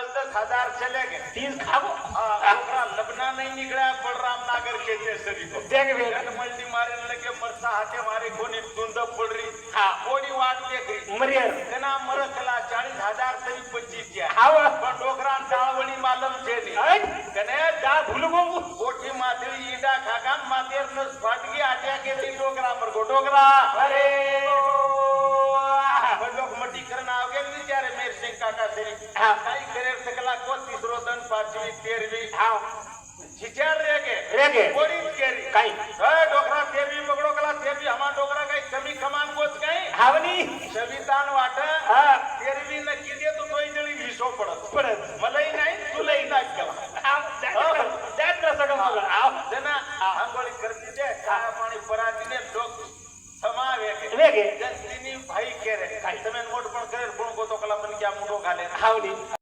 10,000 चले गए 30 खाबो ओकरा लबना नहीं निकला बलराम नागर के केसरी को देख बे मल्टी मारे लगे मरसा हाथे मारे कोनी दुंद पडरी हा कोडी वाट देखरी मरियर तेना मरकला 40,000 तरी 25 છે આવ પણ ડોકરા તાળવણી માલમ છે ની કને दा भूलगो કોઠી માથે ઈડા ખાગાન માથેર નસ ફાટગી આટ્યા કે તી ડોકરા મરગો ડોકરા અરે लोग मटी करना आगे नहीं जा रहे मेरे सिंह काका तेरी हाँ काई करे सकला को तीसरो दन पांचवी तेरहवी हाँ झिचार रेगे कोड़ी केरी काई ए डोकरा तेवी पकड़ो कला तेवी हमार डोकरा काई कमी कमान कोच गई हावनी सवितान वाट हाँ तेरहवी न कीदे तो तोई जणी विसो पड़त